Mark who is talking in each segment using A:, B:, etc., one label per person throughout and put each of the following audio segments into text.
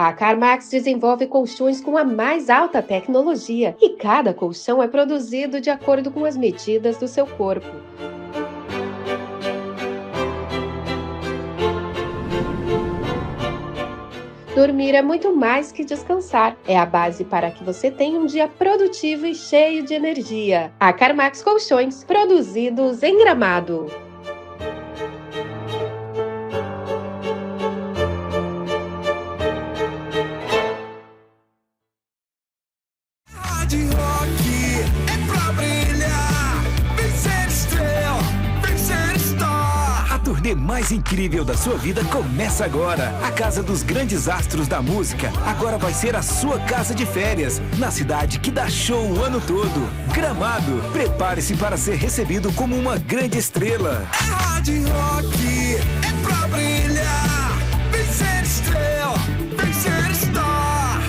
A: A CarMax desenvolve colchões com a mais alta tecnologia e cada colchão é produzido de acordo com as medidas do seu corpo. Dormir é muito mais que descansar. É a base para que você tenha um dia produtivo e cheio de energia. A CarMax Colchões, produzidos em Gramado.
B: A turnê mais incrível da sua vida começa agora. A casa dos grandes astros da música agora vai ser a sua casa de férias, na cidade que dá show o ano todo. Gramado. Prepare-se para ser recebido como uma grande estrela.
C: É hard rock, é pra brilhar. Vem ser estrela, vem ser star.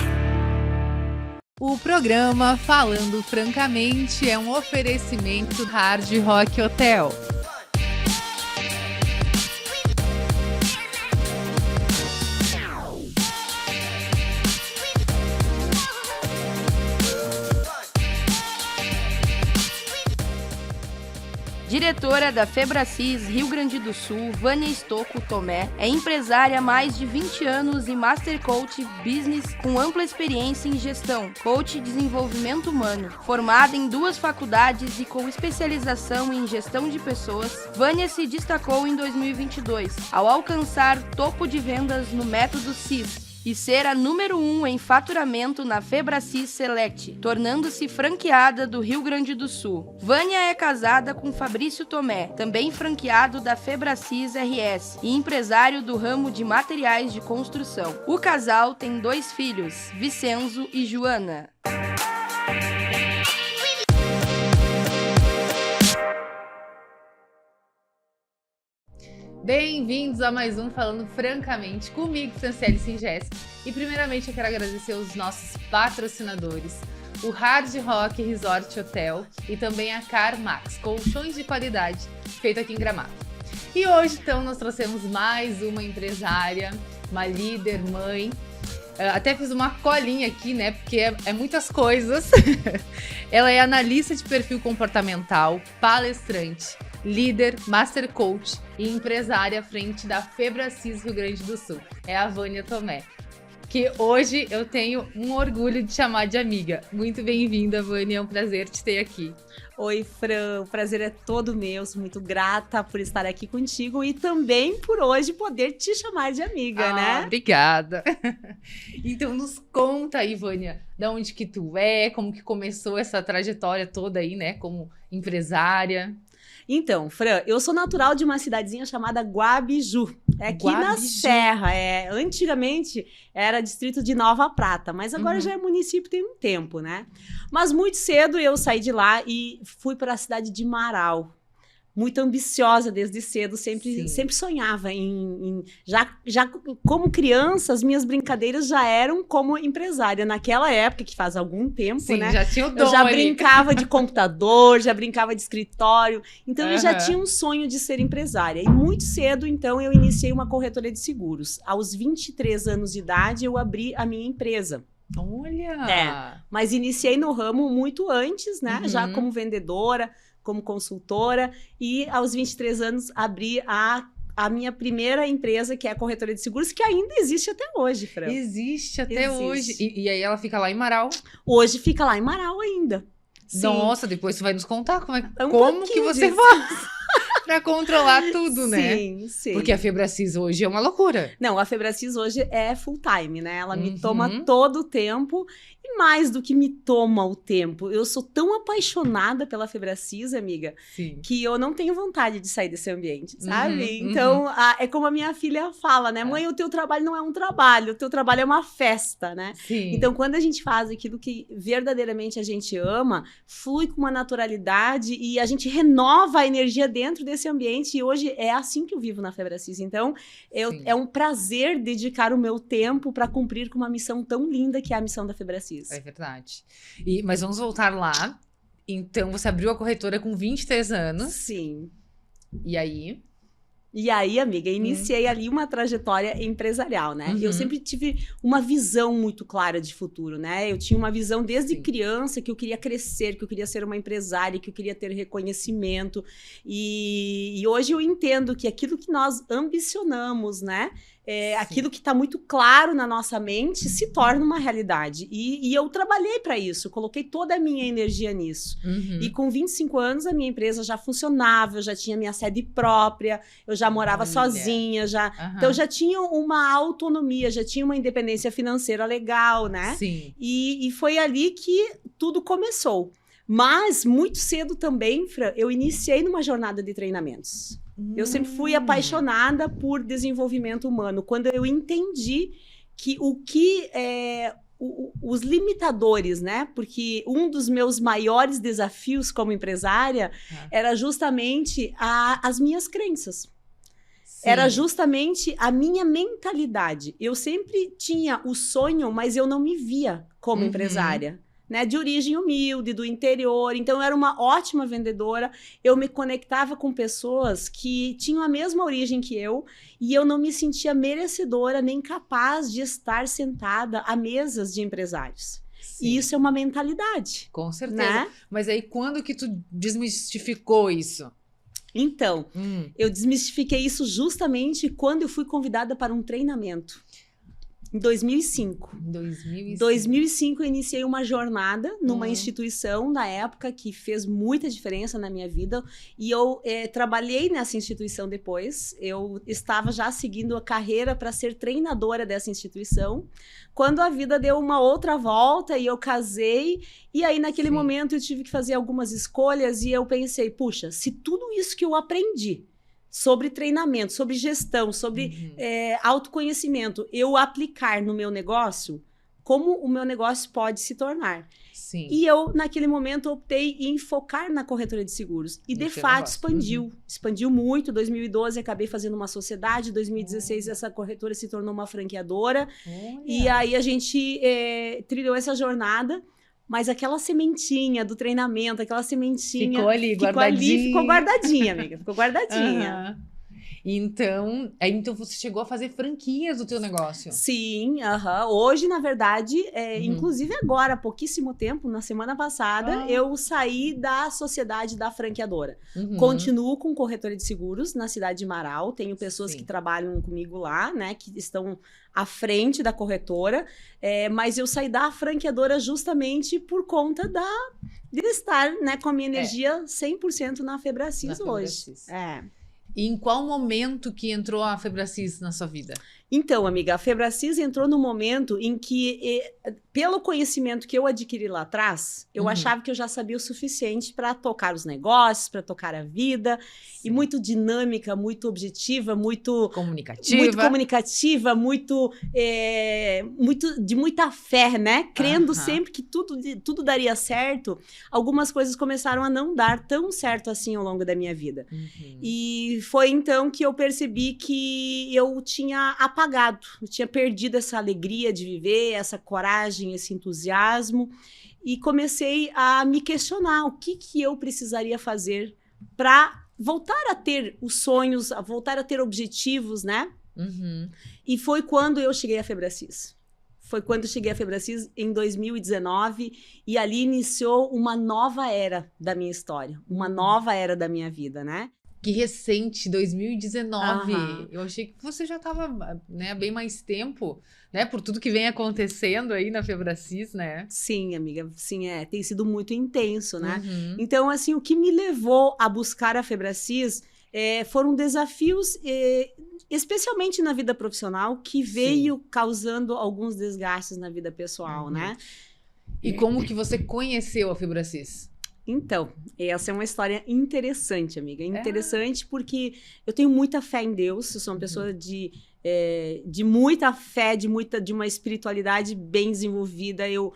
D: O programa Falando Francamente é um oferecimento Hard Rock Hotel.
E: Diretora da Febracis Rio Grande do Sul, Vânia Stocco Tomé, é empresária há mais de 20 anos e Master Coach Business com ampla experiência em gestão, coach e desenvolvimento humano. Formada em 2 faculdades e com especialização em gestão de pessoas, Vânia se destacou em 2022, ao alcançar topo de vendas no método CIS, e ser a número 1 em faturamento na Febracis Select, tornando-se franqueada do Rio Grande do Sul. Vânia é casada com Fabrício Tomé, também franqueado da Febracis RS e empresário do ramo de materiais de construção. O casal tem 2 filhos, Vicenzo e Joana.
D: Bem-vindos a mais um Falando Francamente, comigo, Franciele Singeski. E primeiramente eu quero agradecer os nossos patrocinadores, o Hard Rock Resort Hotel e também a CarMax, colchões de qualidade, feito aqui em Gramado. E hoje, então, nós trouxemos mais uma empresária, uma líder, mãe. Até fiz uma colinha aqui, né, porque é muitas coisas. Ela é analista de perfil comportamental, palestrante, líder, master coach e empresária à frente da Febracis Rio Grande do Sul. É a Vânia Tomé, que hoje eu tenho um orgulho de chamar de amiga. Muito bem-vinda, Vânia, é um prazer te ter aqui.
F: Oi, Fran, o prazer é todo meu, sou muito grata por estar aqui contigo e também por hoje poder te chamar de amiga, né?
D: Obrigada. Então nos conta aí, Vânia, de onde que tu é, como que começou essa trajetória toda aí, né, como empresária.
F: Então, Fran, eu sou natural de uma cidadezinha chamada Guabiju. É aqui na Serra. Antigamente era distrito de Nova Prata, mas agora já é município tem um tempo, né? Mas muito cedo eu saí de lá e fui para a cidade de Marau. Muito ambiciosa desde cedo, sempre sonhava já como criança, as minhas brincadeiras já eram como empresária. Naquela época, que faz algum tempo, né?
D: Já tinha o dom.
F: Eu já brincava de computador, já brincava de escritório. Então, eu já tinha um sonho de ser empresária. E muito cedo, então, eu iniciei uma corretora de seguros. Aos 23 anos de idade, eu abri a minha empresa.
D: Olha!
F: Mas iniciei no ramo muito antes, né? Já como vendedora, como consultora, e aos 23 anos abri a minha primeira empresa, que é a corretora de seguros, que ainda existe até hoje, Fran.
D: Existe até hoje. E aí ela fica lá em Marau?
F: Hoje fica lá em Marau ainda.
D: Nossa, depois você vai nos contar como que você
F: disso.
D: faz pra controlar tudo, né?
F: Sim.
D: Porque a Febracis hoje é uma loucura.
F: Não, a Febracis hoje é full time, né? Ela me toma todo o tempo. E mais do que me toma o tempo, eu sou tão apaixonada pela Febracis, amiga, que eu não tenho vontade de sair desse ambiente, sabe? Então, é como a minha filha fala, né? Mãe, o teu trabalho não é um trabalho, o teu trabalho é uma festa, né? Então, quando a gente faz aquilo que verdadeiramente a gente ama, flui com uma naturalidade e a gente renova a energia dentro desse ambiente. E hoje é assim que eu vivo na Febracis. Então, é um prazer dedicar o meu tempo para cumprir com uma missão tão linda que é a missão da Febracis.
D: É verdade. Mas vamos voltar lá. Então, você abriu a corretora com 23 anos.
F: Sim.
D: E aí?
F: E aí, amiga, iniciei ali uma trajetória empresarial, né? Eu sempre tive uma visão muito clara de futuro, né? Eu tinha uma visão desde criança que eu queria crescer, que eu queria ser uma empresária, que eu queria ter reconhecimento. E hoje eu entendo que aquilo que nós ambicionamos, né? Aquilo que está muito claro na nossa mente se torna uma realidade. E eu trabalhei para isso, coloquei toda a minha energia nisso. E com 25 anos, a minha empresa já funcionava, eu já tinha minha sede própria, eu já morava sozinha, então já tinha uma autonomia, já tinha uma independência financeira legal, né?
D: Sim.
F: E foi ali que tudo começou. Mas, muito cedo também, Fran, eu iniciei numa jornada de treinamentos. Eu sempre fui apaixonada por desenvolvimento humano. Quando eu entendi que os limitadores, né? Porque um dos meus maiores desafios como empresária era justamente as minhas crenças. Sim. Era justamente a minha mentalidade. Eu sempre tinha o sonho, mas eu não me via como empresária. Né, de origem humilde, do interior, então eu era uma ótima vendedora, eu me conectava com pessoas que tinham a mesma origem que eu, e eu não me sentia merecedora nem capaz de estar sentada a mesas de empresários. Sim. E isso é uma mentalidade.
D: Com certeza.
F: Né?
D: Mas aí quando que tu desmistificou isso?
F: Então, eu desmistifiquei isso justamente quando eu fui convidada para um treinamento. Em 2005. 2005 eu iniciei uma jornada numa instituição na época que fez muita diferença na minha vida e eu trabalhei nessa instituição depois. Eu estava já seguindo a carreira para ser treinadora dessa instituição, quando a vida deu uma outra volta e eu casei e aí naquele momento eu tive que fazer algumas escolhas e eu pensei, puxa, se tudo isso que eu aprendi sobre treinamento, sobre gestão, sobre autoconhecimento, eu aplicar no meu negócio, como o meu negócio pode se tornar.
D: Sim.
F: E eu, naquele momento, optei em focar na corretora de seguros. E, de fato, expandiu. Expandiu muito. Em 2012, acabei fazendo uma sociedade. Em 2016, essa corretora se tornou uma franqueadora. E aí, a gente trilhou essa jornada. Mas aquela sementinha do treinamento, aquela sementinha...
D: Ficou ali, guardadinha.
F: Ficou guardadinha, amiga. Ficou guardadinha.
D: Então você chegou a fazer franquias do teu negócio.
F: Sim, hoje, na verdade, inclusive agora, há pouquíssimo tempo, na semana passada, eu saí da sociedade da franqueadora. Continuo com corretora de seguros na cidade de Marau. Tenho pessoas que trabalham comigo lá, né? Que estão à frente da corretora. Mas eu saí da franqueadora justamente por conta de estar, né, com a minha energia 100% na Febracis hoje.
D: E em qual momento que entrou a Febracis na sua vida?
F: Então, amiga, a Febracis entrou no momento em que, pelo conhecimento que eu adquiri lá atrás, eu achava que eu já sabia o suficiente para tocar os negócios, para tocar a vida. Sim. E muito dinâmica, muito objetiva, muito comunicativa, muito de muita fé, né? Crendo sempre que tudo daria certo. Algumas coisas começaram a não dar tão certo assim ao longo da minha vida. E foi então que eu percebi que eu tinha apagado, eu tinha perdido essa alegria de viver, essa coragem, esse entusiasmo, e comecei a me questionar o que eu precisaria fazer para voltar a ter os sonhos, a voltar a ter objetivos, né? E foi quando eu cheguei à Febracis. Foi quando eu cheguei à Febracis em 2019 e ali iniciou uma nova era da minha história, uma nova era da minha vida, né?
D: Que recente, 2019. Eu achei que você já estava, né, bem mais tempo, né? Por tudo que vem acontecendo aí na Febracis, né?
F: Sim, amiga. Sim, tem sido muito intenso, né? Então, assim, o que me levou a buscar a Febracis foram desafios, especialmente na vida profissional, que veio causando alguns desgastes na vida pessoal, né?
D: E como que você conheceu a Febracis?
F: Então, essa é uma história interessante, amiga. Interessante porque eu tenho muita fé em Deus. Eu sou uma pessoa de muita fé, de uma espiritualidade bem desenvolvida. Eu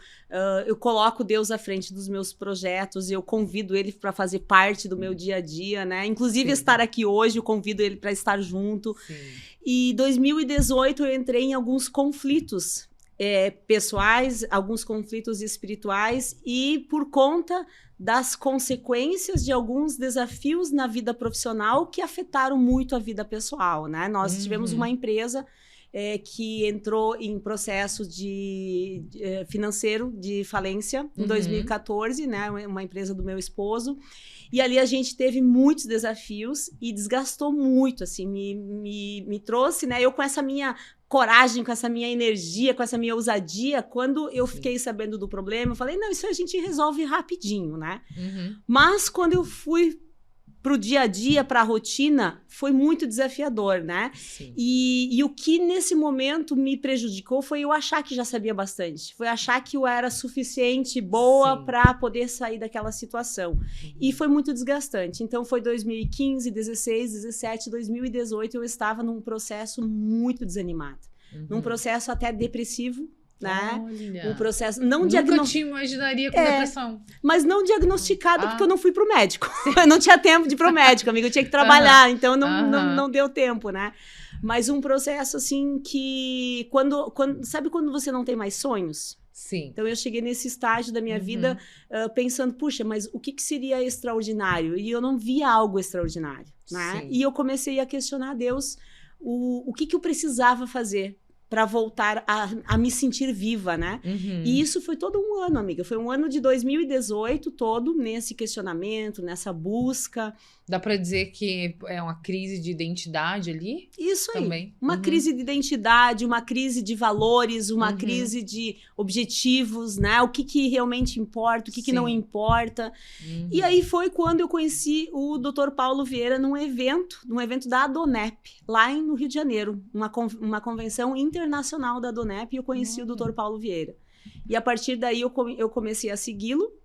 F: coloco Deus à frente dos meus projetos. Eu convido Ele para fazer parte do meu dia a dia, né? Inclusive, estar aqui hoje, eu convido Ele para estar junto. E em 2018, eu entrei em alguns conflitos pessoais, alguns conflitos espirituais. E por conta das consequências de alguns desafios na vida profissional que afetaram muito a vida pessoal, né? Nós tivemos uma empresa que entrou em processo financeiro de falência em 2014, né? Uma empresa do meu esposo. E ali a gente teve muitos desafios e desgastou muito, assim, me trouxe, né? Eu com essa minha coragem, com essa minha energia, com essa minha ousadia, quando eu fiquei sabendo do problema, eu falei, não, isso a gente resolve rapidinho, né? Mas quando eu fui pro dia a dia, pra rotina, foi muito desafiador, né? E o que nesse momento me prejudicou foi eu achar que já sabia bastante. Foi achar que eu era suficiente, boa para poder sair daquela situação. E foi muito desgastante. Então foi 2015, 16, 17, 2018, eu estava num processo muito desanimado. Num processo até depressivo, né?
D: Olha.
F: Um processo não
D: Nunca te imaginaria com depressão.
F: Mas não diagnosticado porque eu não fui pro médico. Eu não tinha tempo de ir pro médico, amiga. Eu tinha que trabalhar, então não deu tempo, né? Mas um processo assim que sabe quando você não tem mais sonhos?
D: Sim.
F: Então eu cheguei nesse estágio da minha vida pensando, puxa, mas o que seria extraordinário? E eu não via algo extraordinário, né? E eu comecei a questionar a Deus o que eu precisava fazer para voltar a me sentir viva, né? E isso foi todo um ano, amiga. Foi um ano de 2018 todo nesse questionamento, nessa busca.
D: Dá para dizer que é uma crise de identidade ali?
F: Isso aí.
D: Também.
F: Uma crise de identidade, uma crise de valores, uma crise de objetivos, né? O que realmente importa, o que não importa. E aí foi quando eu conheci o Dr. Paulo Vieira num evento da Adonep, lá no Rio de Janeiro. Uma convenção internacional da Adonep, e eu conheci o Dr. Paulo Vieira. E a partir daí eu comecei a segui-lo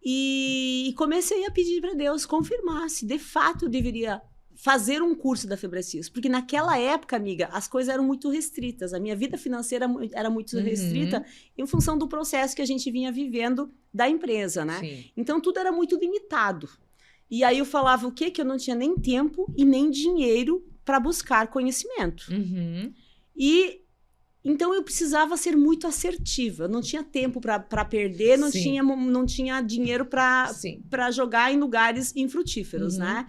F: e comecei a pedir para Deus confirmar se de fato eu deveria fazer um curso da Febracis, porque naquela época, amiga, as coisas eram muito restritas, a minha vida financeira era muito restrita em função do processo que a gente vinha vivendo da empresa, né? Então tudo era muito limitado. E aí eu falava o quê? Que eu não tinha nem tempo e nem dinheiro para buscar conhecimento. E então eu precisava ser muito assertiva. Eu não tinha tempo para perder, não tinha dinheiro para jogar em lugares infrutíferos, né?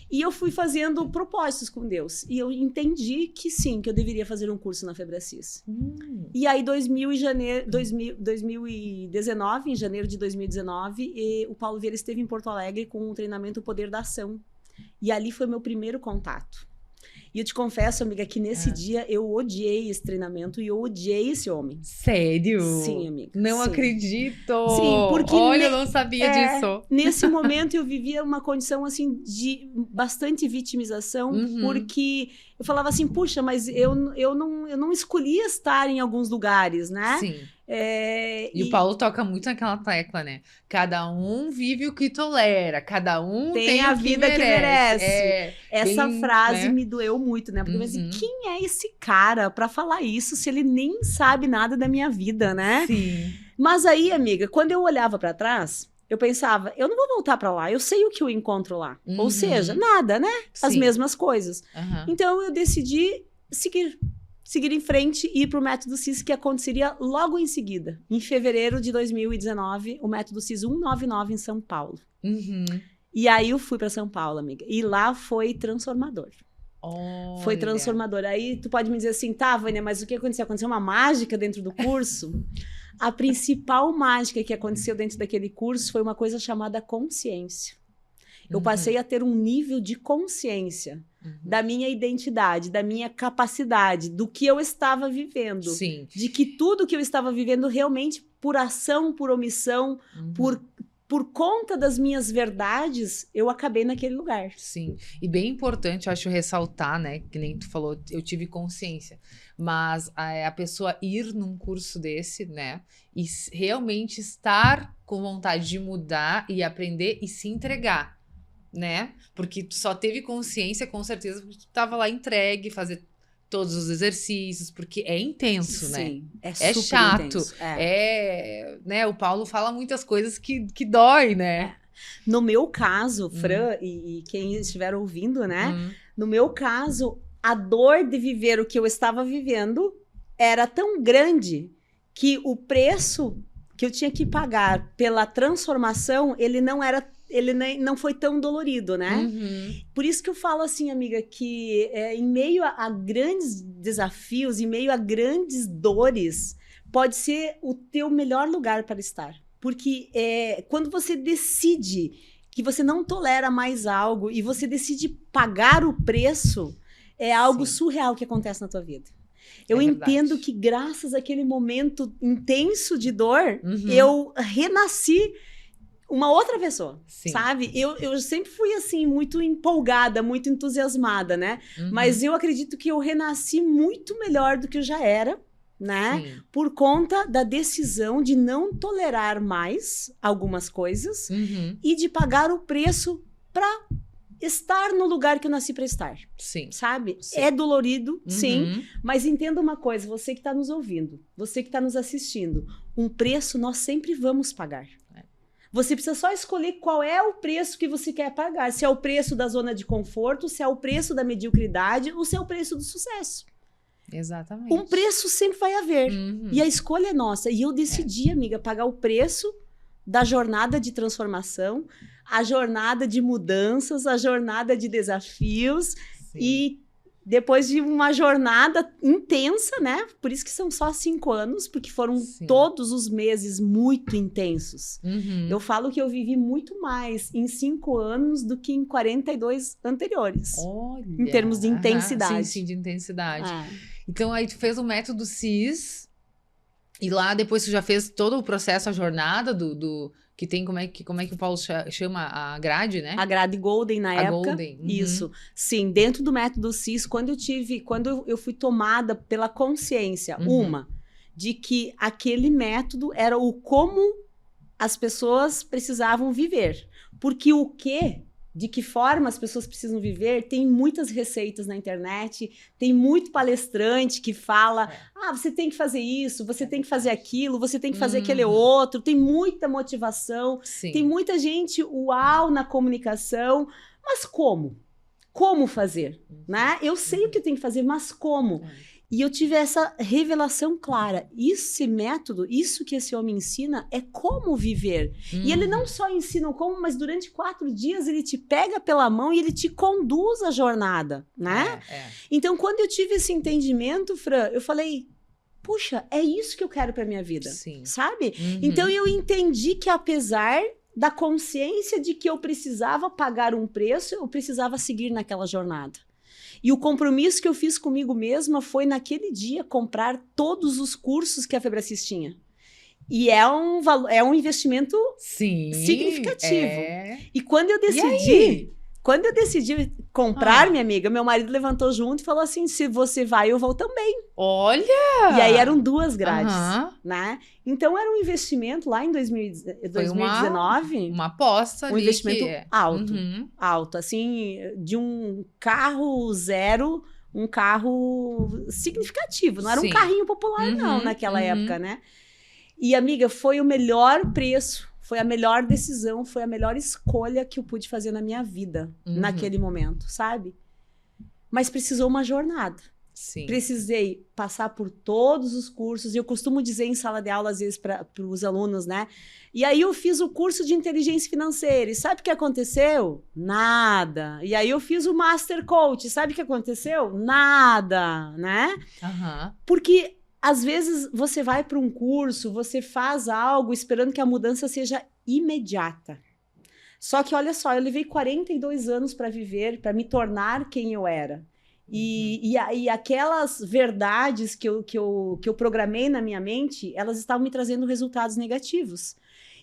F: E eu fui fazendo propósitos com Deus. E eu entendi que sim, que eu deveria fazer um curso na Febracis. E aí, em 2019, em janeiro de 2019, o Paulo Vieira esteve em Porto Alegre com um treinamento O Poder da Ação. E ali foi meu primeiro contato. E eu te confesso, amiga, que nesse dia eu odiei esse treinamento e eu odiei esse homem.
D: Sério?
F: Sim, amiga.
D: Não acredito!
F: Sim, porque...
D: Olha, eu não sabia disso.
F: Nesse momento eu vivia uma condição, assim, de bastante vitimização, porque eu falava assim, puxa, mas eu não escolhi estar em alguns lugares, né?
D: Sim. E o Paulo toca muito naquela tecla, né? Cada um vive o que tolera, cada um tem
F: a vida que merece. Essa
D: bem,
F: frase
D: né?
F: me doeu muito, né? Porque eu pensei, quem é esse cara pra falar isso se ele nem sabe nada da minha vida, né?
D: Sim.
F: Mas aí, amiga, quando eu olhava pra trás, eu pensava, eu não vou voltar pra lá, eu sei o que eu encontro lá. Ou seja, nada, né? As mesmas coisas. Então eu decidi seguir em frente e ir para o Método CIS, que aconteceria logo em seguida. Em fevereiro de 2019, o Método CIS 199 em São Paulo. E aí eu fui para São Paulo, amiga. E lá foi transformador.
D: Olha.
F: Foi transformador. Aí tu pode me dizer assim, tá, Vânia, mas o que aconteceu? Aconteceu uma mágica dentro do curso? A principal mágica que aconteceu dentro daquele curso foi uma coisa chamada consciência. Eu passei a ter um nível de consciência da minha identidade, da minha capacidade, do que eu estava vivendo.
D: Sim.
F: De que tudo que eu estava vivendo realmente, por ação, por omissão, por conta das minhas verdades, eu acabei naquele lugar.
D: Sim. E bem importante, eu acho, ressaltar, né? Que nem tu falou, eu tive consciência. Mas a pessoa ir num curso desse, né? E realmente estar com vontade de mudar e aprender e se entregar. Né? Porque tu só teve consciência, com certeza, porque tu tava lá entregue, fazer todos os exercícios, porque é intenso,
F: Sim,
D: né?
F: É super
D: chato.
F: Intenso.
D: Né? O Paulo fala muitas coisas que dói, né?
F: No meu caso, Fran, e quem estiver ouvindo, né? No meu caso, a dor de viver o que eu estava vivendo era tão grande que o preço que eu tinha que pagar pela transformação, ele não foi tão dolorido, né? Por isso que eu falo assim, amiga, que em meio a grandes desafios, em meio a grandes dores, pode ser o teu melhor lugar para estar. Porque quando você decide que você não tolera mais algo e você decide pagar o preço, é algo surreal que acontece na tua vida. Eu entendo que graças àquele momento intenso de dor, eu renasci uma outra pessoa, sabe? Eu sempre fui, assim, muito empolgada, muito entusiasmada, né? Mas eu acredito que eu renasci muito melhor do que eu já era, né? Por conta da decisão de não tolerar mais algumas coisas e de pagar o preço para estar no lugar que eu nasci para estar. Sabe? É dolorido, sim, mas entenda uma coisa, você que está nos ouvindo, você que está nos assistindo, um preço nós sempre vamos pagar. Você precisa só escolher qual é o preço que você quer pagar. Se é o preço da zona de conforto, se é o preço da mediocridade ou se é o preço do sucesso.
D: Exatamente.
F: Um preço sempre vai haver. E a escolha é nossa. E eu decidi, amiga, pagar o preço da jornada de transformação, a jornada de mudanças, a jornada de desafios. E depois de uma jornada intensa, né? Por isso que são só 5 anos, porque foram todos os meses muito intensos. Eu falo que eu vivi muito mais em 5 anos do que em 42 anteriores.
D: Olha!
F: Em termos de intensidade.
D: Sim, de intensidade. Então, aí tu fez o método CIS, e lá depois tu já fez todo o processo, a jornada que tem, como é que o Paulo chama? A grade, né?
F: A grade Golden na época.
D: Golden.
F: Isso. Sim, dentro do método CIS, quando eu fui tomada pela consciência, de que aquele método era o como as pessoas precisavam viver. Porque o quê? De que forma as pessoas precisam viver, tem muitas receitas na internet, tem muito palestrante que fala, você tem que fazer isso, você tem que fazer aquilo, você tem que fazer aquele outro, tem muita motivação, tem muita gente uau na comunicação, mas como? Como fazer? Né? Eu sei o que eu tenho que fazer, mas como? E eu tive essa revelação clara. Esse método, isso que esse homem ensina, é como viver. E ele não só ensina o como, mas durante 4 dias ele te pega pela mão e ele te conduz à jornada, né? Então, quando eu tive esse entendimento, Fran, eu falei, puxa, é isso que eu quero para minha vida, sabe? Então, eu entendi que apesar da consciência de que eu precisava pagar um preço, eu precisava seguir naquela jornada. E o compromisso que eu fiz comigo mesma foi, naquele dia, comprar todos os cursos que a Febracis tinha. E é um investimento significativo. E quando eu decidi comprar, minha amiga, meu marido levantou junto e falou assim, se você vai, eu vou também.
D: Olha!
F: E aí eram 2 grades, né? Então era um investimento lá em 2019.
D: Uma aposta ali.
F: Um investimento alto, alto. Assim, de um carro zero, um carro significativo. Não era um carrinho popular, não, naquela época, né? E, amiga, foi o melhor preço. Foi a melhor decisão, foi a melhor escolha que eu pude fazer na minha vida, naquele momento, sabe? Mas precisou uma jornada. Precisei passar por todos os cursos, e eu costumo dizer em sala de aula, às vezes, para os alunos, né? E aí eu fiz o curso de inteligência financeira, e sabe o que aconteceu? Nada. E aí eu fiz o Master Coach, sabe o que aconteceu? Nada, né? Porque às vezes você vai para um curso, você faz algo esperando que a mudança seja imediata. Só que, olha só, eu levei 42 anos para viver, para me tornar quem eu era. E aquelas verdades que eu programei na minha mente, elas estavam me trazendo resultados negativos.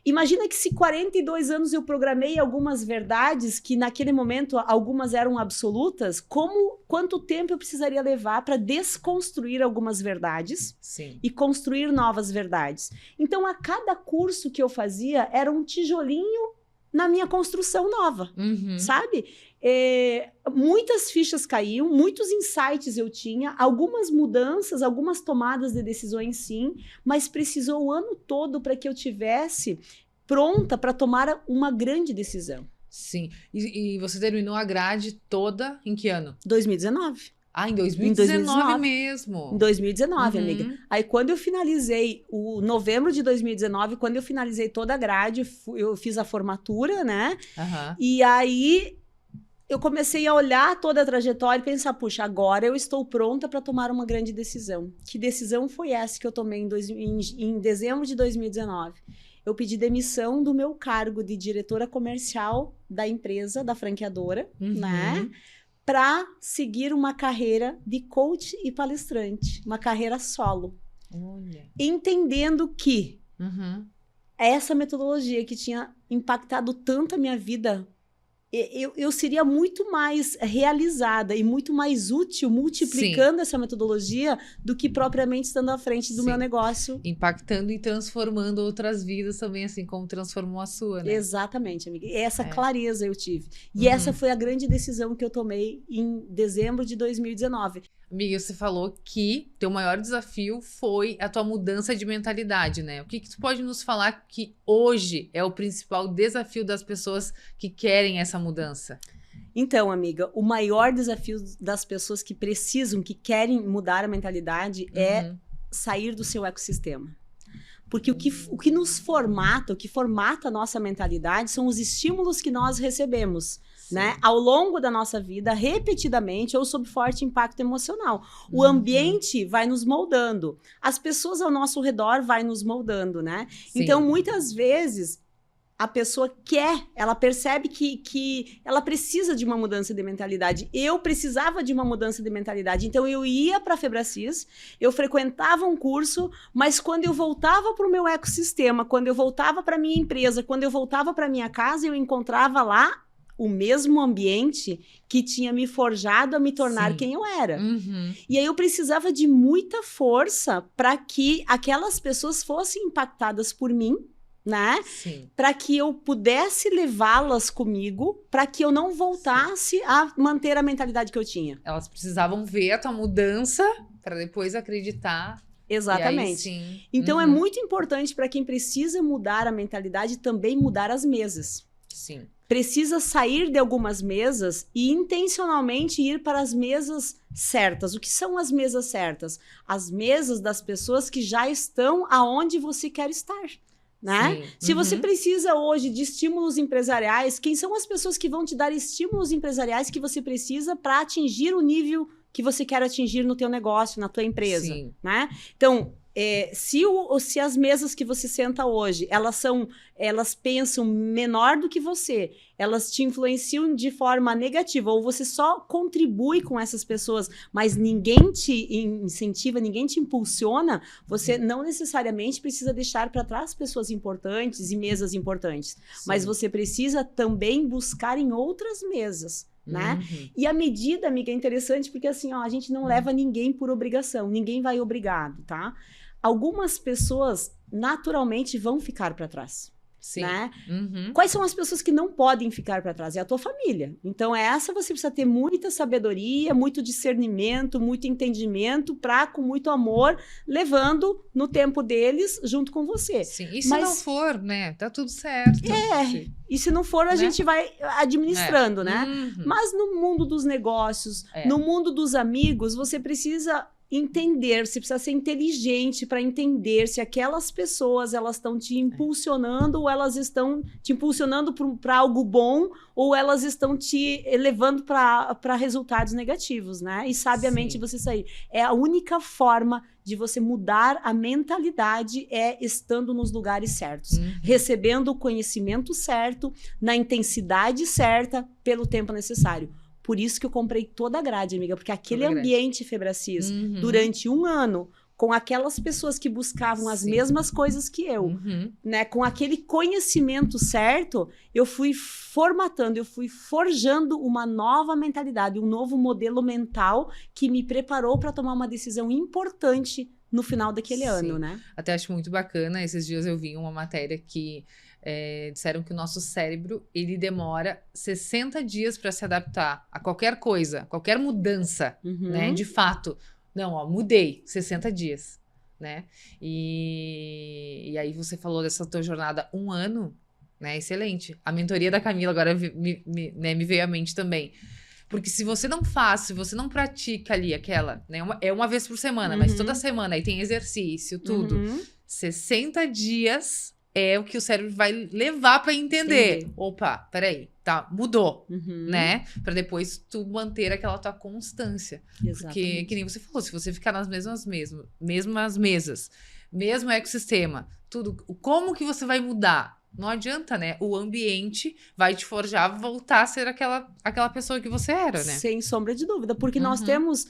F: Imagina que se 42 anos eu programei algumas verdades, que naquele momento algumas eram absolutas, quanto tempo eu precisaria levar para desconstruir algumas verdades e construir novas verdades? Então, a cada curso que eu fazia, era um tijolinho na minha construção nova, sabe? Muitas fichas caíam, muitos insights eu tinha, algumas mudanças, algumas tomadas de decisões, sim, mas precisou o ano todo para que eu tivesse pronta para tomar uma grande decisão.
D: Sim. E você terminou a grade toda em que ano?
F: 2019.
D: Ah, em 2019 mesmo.
F: Em 2019, amiga. Aí, quando eu finalizei, o novembro de 2019, quando eu finalizei toda a grade, eu fiz a formatura, né? E aí, eu comecei a olhar toda a trajetória e pensar, puxa, agora eu estou pronta para tomar uma grande decisão. Que decisão foi essa que eu tomei em dezembro de 2019? Eu pedi demissão do meu cargo de diretora comercial da empresa, da franqueadora, né? Para seguir uma carreira de coach e palestrante, uma carreira solo.
D: Olha.
F: Entendendo que essa metodologia que tinha impactado tanto a minha vida, eu seria muito mais realizada e muito mais útil multiplicando essa metodologia do que propriamente estando à frente do meu negócio.
D: Impactando e transformando outras vidas também, assim como transformou a sua, né?
F: Exatamente, amiga. Essa clareza eu tive. E essa foi a grande decisão que eu tomei em dezembro de 2019.
D: Amiga, você falou que teu maior desafio foi a tua mudança de mentalidade, né? O que tu pode nos falar que hoje é o principal desafio das pessoas que querem essa mudança?
F: Então, amiga, o maior desafio das pessoas que precisam, que querem mudar a mentalidade é sair do seu ecossistema. Porque o que nos formata, o que formata a nossa mentalidade são os estímulos que nós recebemos, né? Ao longo da nossa vida, repetidamente ou sob forte impacto emocional. O ambiente vai nos moldando. As pessoas ao nosso redor vai nos moldando, né? Então, muitas vezes, a pessoa ela percebe que ela precisa de uma mudança de mentalidade. Eu precisava de uma mudança de mentalidade. Então, eu ia para a Febracis, eu frequentava um curso, mas quando eu voltava para o meu ecossistema, quando eu voltava para a minha empresa, quando eu voltava para a minha casa, eu encontrava lá o mesmo ambiente que tinha me forjado a me tornar quem eu era. E aí eu precisava de muita força para que aquelas pessoas fossem impactadas por mim, né? Para que eu pudesse levá-las comigo, para que eu não voltasse a manter a mentalidade que eu tinha.
D: Elas precisavam ver a tua mudança para depois acreditar.
F: Exatamente. Então é muito importante para quem precisa mudar a mentalidade também mudar as mesas. Precisa sair de algumas mesas e intencionalmente ir para as mesas certas. O que são as mesas certas? As mesas das pessoas que já estão aonde você quer estar. Né? Se você precisa hoje de estímulos empresariais, quem são as pessoas que vão te dar estímulos empresariais que você precisa para atingir o que você quer atingir no teu negócio, na tua empresa, né? Então, se as mesas que você senta hoje, elas pensam menor do que você, elas te influenciam de forma negativa, ou você só contribui com essas pessoas, mas ninguém te incentiva, ninguém te impulsiona, você não necessariamente precisa deixar para trás pessoas importantes e mesas importantes, mas você precisa também buscar em outras mesas. Né? E a medida, amiga, é interessante porque assim, ó, a gente não leva ninguém por obrigação, ninguém vai obrigado, tá? Algumas pessoas naturalmente vão ficar para trás. Né? Quais são as pessoas que não podem ficar para trás? É a tua família. Então, essa você precisa ter muita sabedoria, muito discernimento, muito entendimento, com muito amor, levando no tempo deles junto com você.
D: E se não for, né? Tá tudo certo.
F: E se não for, a gente vai administrando, né? Mas no mundo dos negócios, no mundo dos amigos, você precisa entender, você precisa ser inteligente para entender se aquelas pessoas elas estão te impulsionando ou elas estão te impulsionando para algo bom ou elas estão te levando para resultados negativos, né? E sabiamente você sair. É a única forma de você mudar a mentalidade estando nos lugares certos, recebendo o conhecimento certo, na intensidade certa, pelo tempo necessário. Por isso que eu comprei toda a grade, amiga, porque aquele ambiente Febracis, durante um ano, com aquelas pessoas que buscavam as mesmas coisas que eu, né, com aquele conhecimento certo, eu fui formatando, eu fui forjando uma nova mentalidade, um novo modelo mental que me preparou para tomar uma decisão importante no final daquele ano, né?
D: Até acho muito bacana, esses dias eu vi uma matéria que disseram que o nosso cérebro, ele demora 60 dias para se adaptar a qualquer coisa, qualquer mudança, né? De fato. Não, ó, mudei, 60 dias, né? E aí você falou dessa tua jornada, um ano, né? Excelente. A mentoria da Camila agora me veio à mente também. Porque se você não faz, se você não pratica ali aquela, né? É uma vez por semana, mas toda semana aí tem exercício, tudo. 60 dias é o que o cérebro vai levar pra entender.
F: Sim.
D: Opa, peraí, tá, mudou, né? Pra depois tu manter aquela tua constância.
F: Exatamente.
D: Porque, que nem você falou, se você ficar nas mesmas mesas, mesmo ecossistema, tudo, como que você vai mudar? Não adianta, né? O ambiente vai te forjar, voltar a ser aquela pessoa que você era, né?
F: Sem sombra de dúvida, porque nós temos...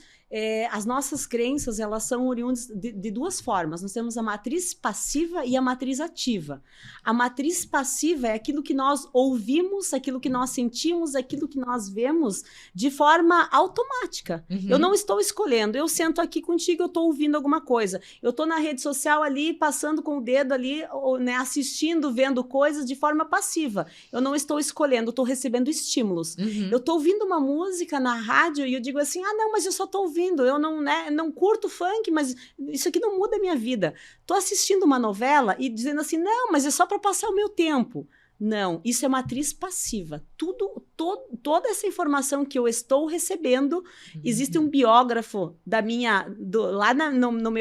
F: as nossas crenças, elas são oriundas de duas formas. Nós temos a matriz passiva e a matriz ativa. A matriz passiva é aquilo que nós ouvimos, aquilo que nós sentimos, aquilo que nós vemos de forma automática. Eu não estou escolhendo. Eu sento aqui contigo, eu estou ouvindo alguma coisa. Eu estou na rede social ali, passando com o dedo ali, ou, né, assistindo, vendo coisas de forma passiva. Eu não estou escolhendo, eu estou recebendo estímulos. Eu estou ouvindo uma música na rádio e eu digo assim, não, mas eu só estou ouvindo. Eu não curto funk, mas isso aqui não muda a minha vida. Tô assistindo uma novela e dizendo assim, não, mas é só para passar o meu tempo. Não, isso é matriz passiva. Toda essa informação que eu estou recebendo, existe um biógrafo lá no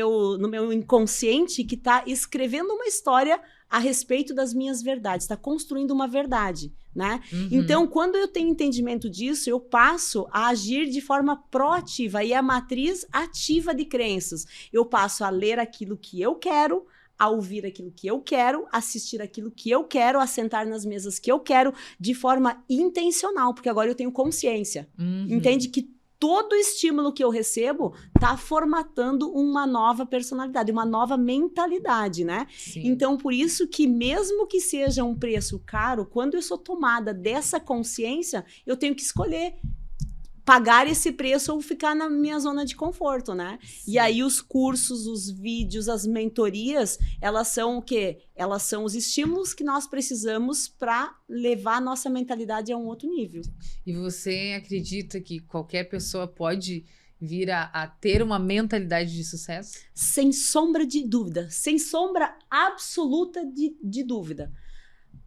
F: meu inconsciente que está escrevendo uma história a respeito das minhas verdades, está construindo uma verdade, né? Então, quando eu tenho entendimento disso, eu passo a agir de forma proativa e a matriz ativa de crenças. Eu passo a ler aquilo que eu quero, a ouvir aquilo que eu quero, assistir aquilo que eu quero, a sentar nas mesas que eu quero, de forma intencional, porque agora eu tenho consciência. Entende que todo estímulo que eu recebo está formatando uma nova personalidade, uma nova mentalidade, né? Sim. Então, por isso que mesmo que seja um preço caro, quando eu sou tomada dessa consciência, eu tenho que escolher pagar esse preço ou ficar na minha zona de conforto, né? Sim. E aí os cursos, os vídeos, as mentorias, elas são o quê? Elas são os estímulos que nós precisamos para levar a nossa mentalidade a um outro nível.
D: E você acredita que qualquer pessoa pode vir a ter uma mentalidade de sucesso?
F: Sem sombra de dúvida, sem sombra absoluta de dúvida.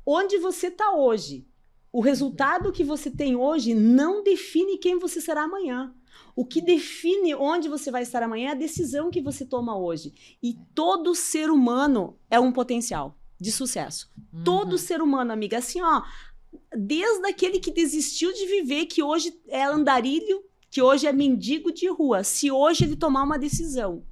F: Onde você está hoje, o resultado que você tem hoje não define quem você será amanhã. O que define onde você vai estar amanhã é a decisão que você toma hoje. E todo ser humano é um potencial de sucesso. Todo ser humano, amiga, assim, ó, desde aquele que desistiu de viver, que hoje é andarilho, que hoje é mendigo de rua, se hoje ele tomar uma decisão,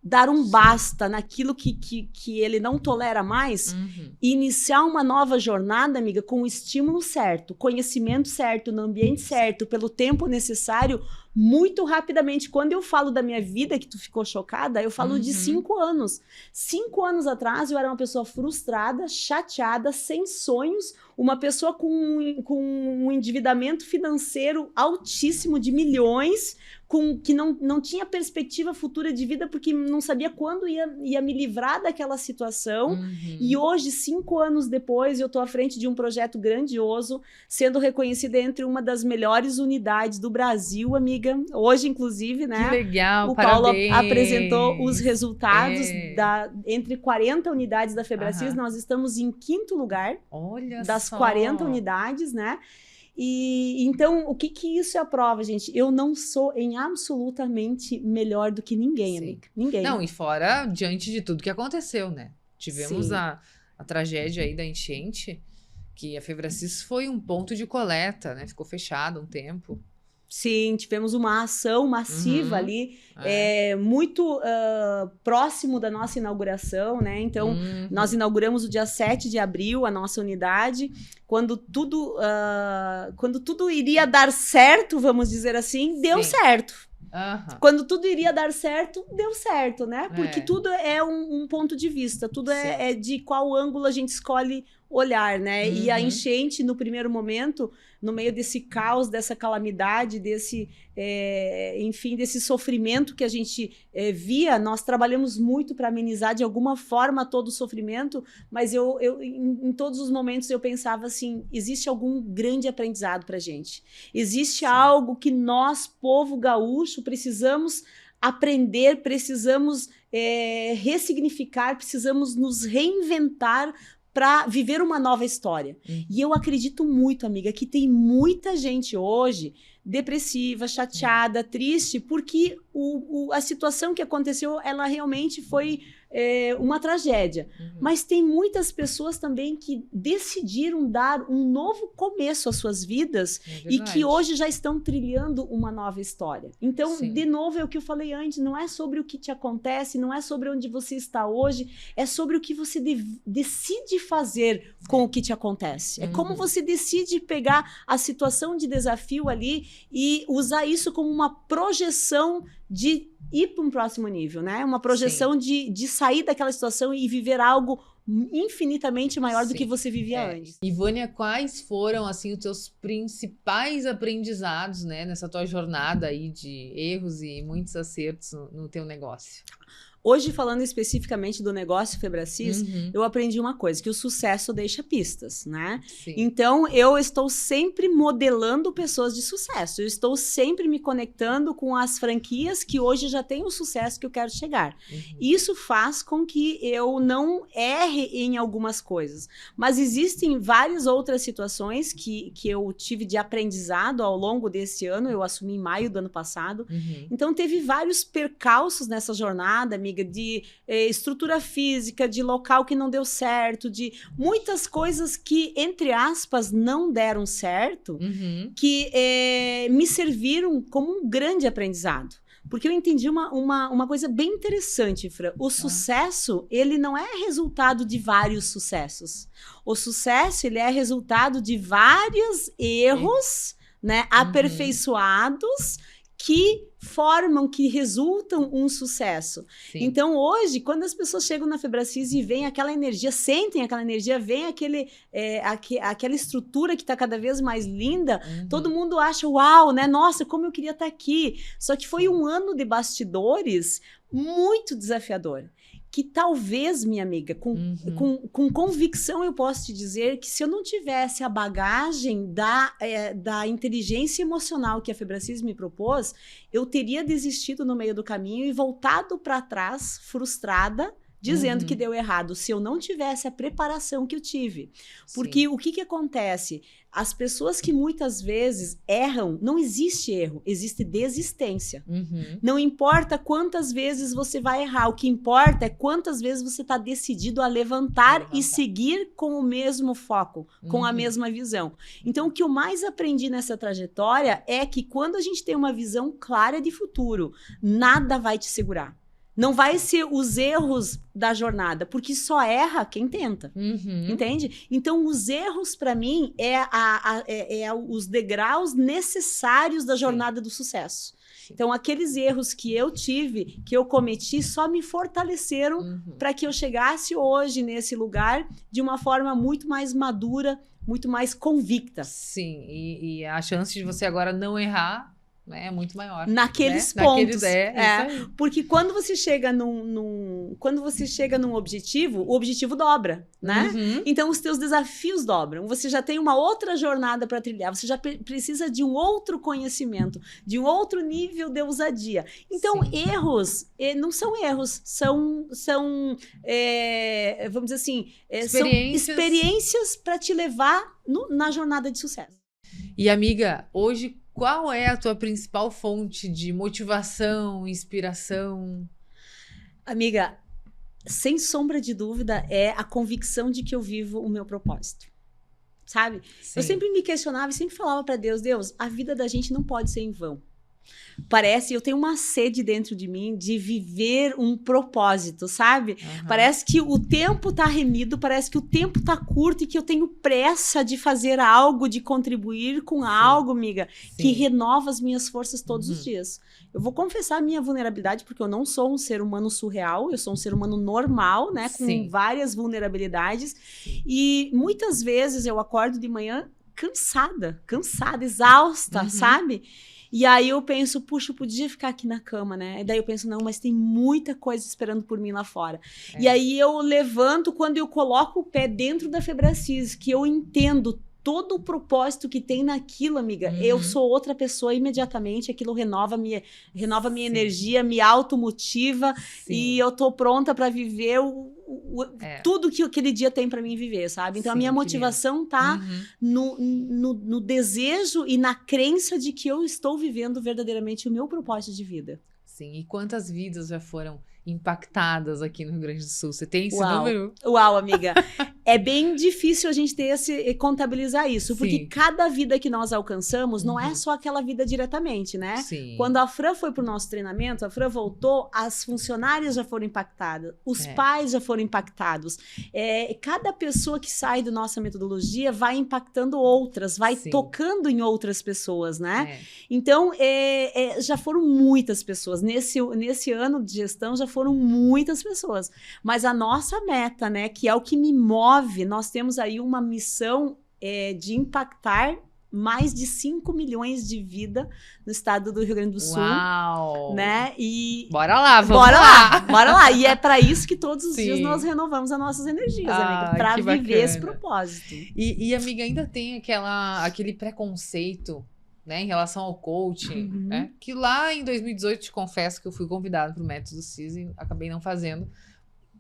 F: dar um basta naquilo que ele não tolera mais, e iniciar uma nova jornada, amiga, com o estímulo certo, conhecimento certo, no ambiente certo, pelo tempo necessário, muito rapidamente. Quando eu falo da minha vida, que tu ficou chocada, eu falo de 5 anos. 5 anos atrás, eu era uma pessoa frustrada, chateada, sem sonhos, uma pessoa com um endividamento financeiro altíssimo de milhões, que não tinha perspectiva futura de vida, porque não sabia quando ia me livrar daquela situação. E hoje, 5 anos depois, eu estou à frente de um projeto grandioso, sendo reconhecida entre uma das melhores unidades do Brasil, amiga. Hoje, inclusive, né?
D: Que legal,
F: o
D: parabéns.
F: Paulo apresentou os resultados entre 40 unidades da Febracis. Nós estamos em 5º lugar.
D: Olha
F: das
D: só.
F: 40 unidades, né? E então, o que isso é a prova, gente? Eu não sou em absolutamente melhor do que ninguém, amiga. Ninguém.
D: Não, e fora, diante de tudo que aconteceu, né? Tivemos a tragédia aí da enchente, que a Febracis foi um ponto de coleta, né? Ficou fechado um tempo.
F: Sim, tivemos uma ação massiva ali, muito próximo da nossa inauguração, né? Então, nós inauguramos o dia 7 de abril, a nossa unidade, quando tudo iria dar certo, vamos dizer assim, deu certo. Quando tudo iria dar certo, deu certo, né? Porque tudo é um ponto de vista, tudo é de qual ângulo a gente escolhe olhar, né? E a enchente, no primeiro momento, no meio desse caos, dessa calamidade, desse sofrimento que a gente via, nós trabalhamos muito para amenizar de alguma forma todo o sofrimento, mas em todos os momentos eu pensava assim, existe algum grande aprendizado para a gente. Existe algo que nós, povo gaúcho, precisamos aprender, precisamos ressignificar, precisamos nos reinventar para viver uma nova história. E eu acredito muito, amiga, que tem muita gente hoje depressiva, chateada, triste, porque a situação que aconteceu, ela realmente foi uma tragédia. Mas tem muitas pessoas também que decidiram dar um novo começo às suas vidas e que hoje já estão trilhando uma nova história. Então, de novo, é o que eu falei antes, não é sobre o que te acontece, não é sobre onde você está hoje, é sobre o que você decide fazer com o que te acontece. É como você decide pegar a situação de desafio ali e usar isso como uma projeção de ir para um próximo nível, né? Uma projeção de sair daquela situação e viver algo infinitamente maior do que você vivia antes.
D: E Vânia, quais foram assim os teus principais aprendizados, né, nessa tua jornada aí de erros e muitos acertos no teu negócio?
F: Hoje, falando especificamente do negócio Febracis, eu aprendi uma coisa, que o sucesso deixa pistas, né? Então, eu estou sempre modelando pessoas de sucesso. Eu estou sempre me conectando com as franquias que hoje já têm o sucesso que eu quero chegar. Isso faz com que eu não erre em algumas coisas. Mas existem várias outras situações que eu tive de aprendizado ao longo desse ano. Eu assumi em maio do ano passado. Então, teve vários percalços nessa jornada, de estrutura física, de local que não deu certo, de muitas coisas que, entre aspas, não deram certo, que me serviram como um grande aprendizado. Porque eu entendi uma coisa bem interessante, Fran. O sucesso, ele não é resultado de vários sucessos. O sucesso, ele é resultado de vários erros, né, aperfeiçoados, que resultam um sucesso. Então, hoje, quando as pessoas chegam na Febracis e veem aquela energia, sentem aquela energia, veem aquela estrutura que está cada vez mais linda, todo mundo acha, uau, né? Nossa, como eu queria estar aqui. Só que foi um ano de bastidores muito desafiador. Que talvez, minha amiga, com convicção eu posso te dizer que se eu não tivesse a bagagem da inteligência emocional que a Febracis me propôs, eu teria desistido no meio do caminho e voltado para trás, frustrada, dizendo que deu errado, se eu não tivesse a preparação que eu tive. Porque o que acontece? As pessoas que muitas vezes erram, não existe erro, existe desistência. Não importa quantas vezes você vai errar, o que importa é quantas vezes você está decidido a levantar e seguir com o mesmo foco, com a mesma visão. Então, o que eu mais aprendi nessa trajetória é que quando a gente tem uma visão clara de futuro, nada vai te segurar. Não vai ser os erros da jornada, porque só erra quem tenta, entende? Então, os erros, para mim, é os degraus necessários da jornada do sucesso. Então, aqueles erros que eu tive, que eu cometi, só me fortaleceram para que eu chegasse hoje nesse lugar de uma forma muito mais madura, muito mais convicta.
D: Sim, e a chance de você agora não errar é muito maior.
F: Naqueles pontos. Porque quando você chega num objetivo, o objetivo dobra, né? Então, os teus desafios dobram. Você já tem uma outra jornada para trilhar. Você já precisa de um outro conhecimento, de um outro nível de ousadia. Então, erros não são erros, são vamos dizer assim, são experiências para te levar na jornada de sucesso.
D: E, amiga, hoje, qual é a tua principal fonte de motivação, inspiração?
F: Amiga, sem sombra de dúvida, é a convicção de que eu vivo o meu propósito. Sabe? Eu sempre me questionava e sempre falava para Deus, a vida da gente não pode ser em vão. Eu tenho uma sede dentro de mim de viver um propósito, sabe? Parece que o tempo tá remido, parece que o tempo tá curto e que eu tenho pressa de fazer algo, de contribuir com algo, amiga, que renova as minhas forças todos os dias. Eu vou confessar a minha vulnerabilidade, porque eu não sou um ser humano surreal, eu sou um ser humano normal, né? Com várias vulnerabilidades. E muitas vezes eu acordo de manhã cansada, exausta, sabe? E aí eu penso, puxa, eu podia ficar aqui na cama, né? E daí eu penso, não, mas tem muita coisa esperando por mim lá fora. E aí eu levanto, quando eu coloco o pé dentro da Febracis, que eu entendo todo o propósito que tem naquilo, amiga, eu sou outra pessoa imediatamente, aquilo renova minha energia, me automotiva e eu tô pronta para viver tudo que aquele dia tem para mim viver, sabe? Então, a minha motivação tá no desejo e na crença de que eu estou vivendo verdadeiramente o meu propósito de vida.
D: Sim, e quantas vidas já foram impactadas aqui no Rio Grande do Sul? Você tem esse número?
F: Uau, amiga. É bem difícil a gente contabilizar isso, porque cada vida que nós alcançamos não é só aquela vida diretamente, né?
D: Sim.
F: Quando a Fran foi pro nosso treinamento, a Fran voltou, as funcionárias já foram impactadas, os pais já foram impactados. Cada pessoa que sai da nossa metodologia vai impactando outras, vai tocando em outras pessoas, né? Então, já foram muitas pessoas. Nesse ano de gestão, já foram muitas pessoas. Mas a nossa meta, né, que é o que me move, nós temos aí uma missão de impactar mais de 5 milhões de vidas no estado do Rio Grande do Sul.
D: Uau!
F: Né? E
D: bora lá, vamos lá!
F: Bora lá! E é para isso que todos os dias nós renovamos as nossas energias, amiga, para viver
D: bacana.
F: Esse propósito.
D: E amiga, ainda tem aquele preconceito, né, em relação ao coaching, né? Que lá em 2018, te confesso que eu fui convidada para o Método CIS e acabei não fazendo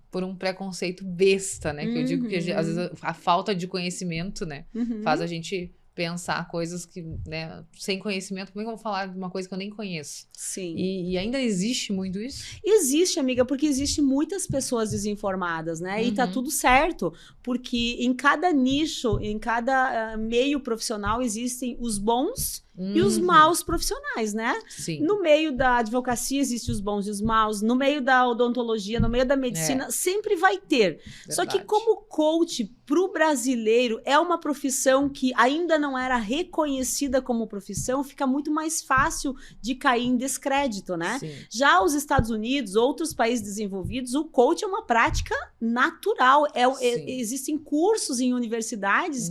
D: por um preconceito besta, né? Que eu digo que às vezes a falta de conhecimento, né, faz a gente pensar coisas que, né, sem conhecimento, como é que eu vou falar de uma coisa que eu nem conheço?
F: Sim.
D: E ainda existe muito isso?
F: Existe, amiga, porque existe muitas pessoas desinformadas, né? E tá tudo certo, porque em cada nicho, em cada meio profissional existem os bons e os maus profissionais, né?
D: Sim.
F: No meio da advocacia existem os bons e os maus, no meio da odontologia, no meio da medicina, sempre vai ter. Verdade. Só que como coach pro brasileiro é uma profissão que ainda não era reconhecida como profissão, fica muito mais fácil de cair em descrédito, né? Sim. Já os Estados Unidos, outros países desenvolvidos, o coach é uma prática natural. Existem cursos em universidades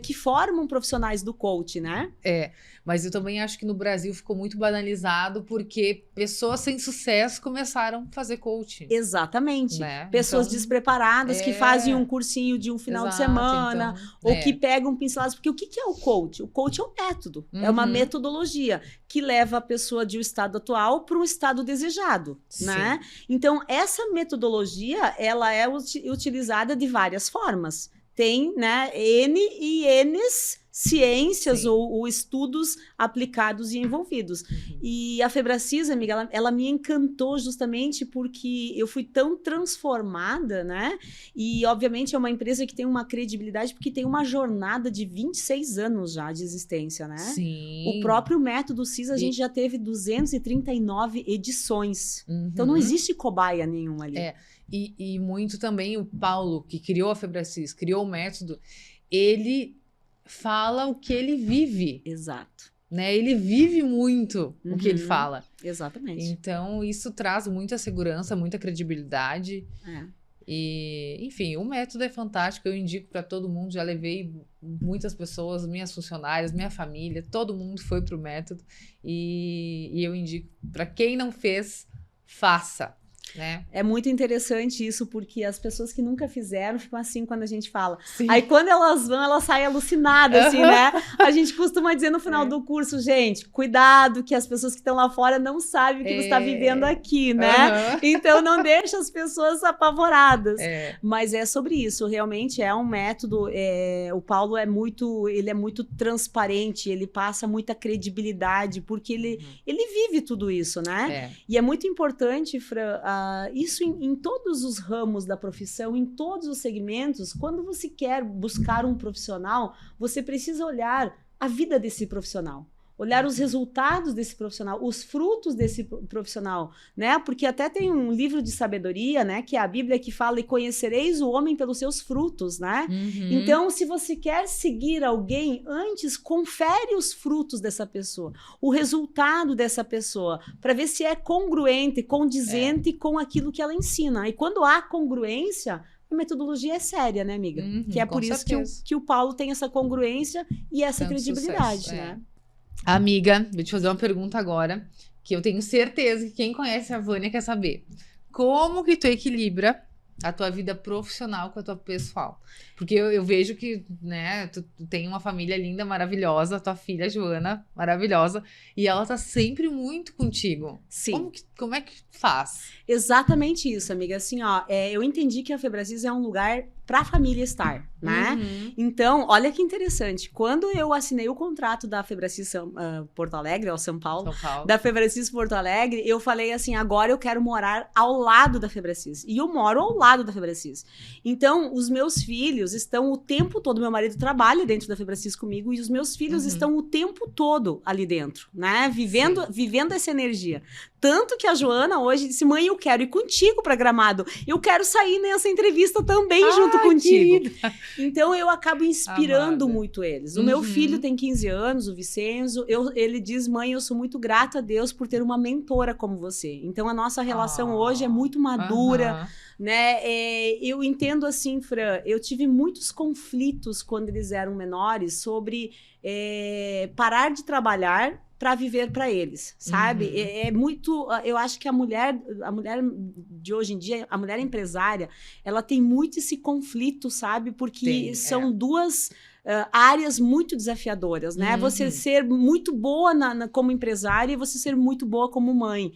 F: que formam profissionais do coach, né?
D: Mas eu também acho que no Brasil ficou muito banalizado porque pessoas sem sucesso começaram a fazer coaching.
F: Exatamente. Né? Pessoas despreparadas que fazem um cursinho de um final de semana, ou que pegam pinceladas. Porque o que é o coach? O coach é um método, é uma metodologia que leva a pessoa de um estado atual para um estado desejado, né? Então, essa metodologia, ela é utilizada de várias formas. Tem, né, ciências ou estudos aplicados e envolvidos. E a FebraCIS, amiga, ela me encantou justamente porque eu fui tão transformada, né? E, obviamente, é uma empresa que tem uma credibilidade porque tem uma jornada de 26 anos já de existência, né?
D: Sim.
F: O próprio Método CIS, a gente já teve 239 edições. Então, não existe cobaia nenhuma ali.
D: E muito também o Paulo, que criou a FebraCIS, criou o método, ele fala o que ele vive.
F: Exato.
D: Né? Ele vive muito o que ele fala.
F: Exatamente.
D: Então, isso traz muita segurança, muita credibilidade. E, enfim, o método é fantástico. Eu indico para todo mundo. Já levei muitas pessoas, minhas funcionárias, minha família, todo mundo foi pro método. E eu indico para quem não fez, faça. Né?
F: É muito interessante isso, porque as pessoas que nunca fizeram ficam assim quando a gente fala. Sim. Aí quando elas vão, elas saem alucinadas, assim, né? A gente costuma dizer no final do curso, gente, cuidado que as pessoas que estão lá fora não sabem o que você está vivendo aqui, né? Então não deixa as pessoas apavoradas. Mas é sobre isso, realmente é um método, o Paulo ele é muito transparente, ele passa muita credibilidade, porque ele vive tudo isso, né? E é muito importante, Fran, isso em todos os ramos da profissão, em todos os segmentos. Quando você quer buscar um profissional, você precisa olhar a vida desse profissional, olhar os resultados desse profissional, os frutos desse profissional, né? Porque até tem um livro de sabedoria, né? Que é a Bíblia, que fala: e conhecereis o homem pelos seus frutos, né? Então, se você quer seguir alguém, antes confere os frutos dessa pessoa, o resultado dessa pessoa, para ver se é congruente, condizente com aquilo que ela ensina. E quando há congruência, a metodologia é séria, né, amiga? Que é por isso que o Paulo tem essa congruência e essa credibilidade, né?
D: Amiga, vou te fazer uma pergunta agora, que eu tenho certeza que quem conhece a Vânia quer saber. Como que tu equilibra a tua vida profissional com a tua pessoal? Porque eu vejo que, né, tu tem uma família linda, maravilhosa, tua filha Joana, maravilhosa, e ela tá sempre muito contigo.
F: Sim.
D: Como é que faz?
F: Exatamente isso, amiga. Assim, ó, eu entendi que a Febracis é um lugar pra família estar, né? Então, olha que interessante. Quando eu assinei o contrato da Febracis Porto Alegre, ou São Paulo, da Febracis Porto Alegre, eu falei assim, agora eu quero morar ao lado da Febracis. E eu moro ao lado da Febracis. Então, os meus filhos estão o tempo todo, meu marido trabalha dentro da Febracis comigo, e os meus filhos estão o tempo todo ali dentro, né? Vivendo essa energia. Tanto que a Joana hoje disse, mãe, eu quero ir contigo pra Gramado. Eu quero sair nessa entrevista também junto contigo. Querida. Então, eu acabo inspirando muito eles. O meu filho tem 15 anos, o Vicenzo. Ele diz, mãe, eu sou muito grata a Deus por ter uma mentora como você. Então, a nossa relação hoje é muito madura, né? Eu entendo assim, Fran, eu tive muitos conflitos quando eles eram menores sobre parar de trabalhar para viver para eles, sabe? É muito, eu acho que a mulher de hoje em dia, a mulher empresária, ela tem muito esse conflito, sabe? Porque são duas áreas muito desafiadoras, né? Você ser muito boa como empresária e você ser muito boa como mãe.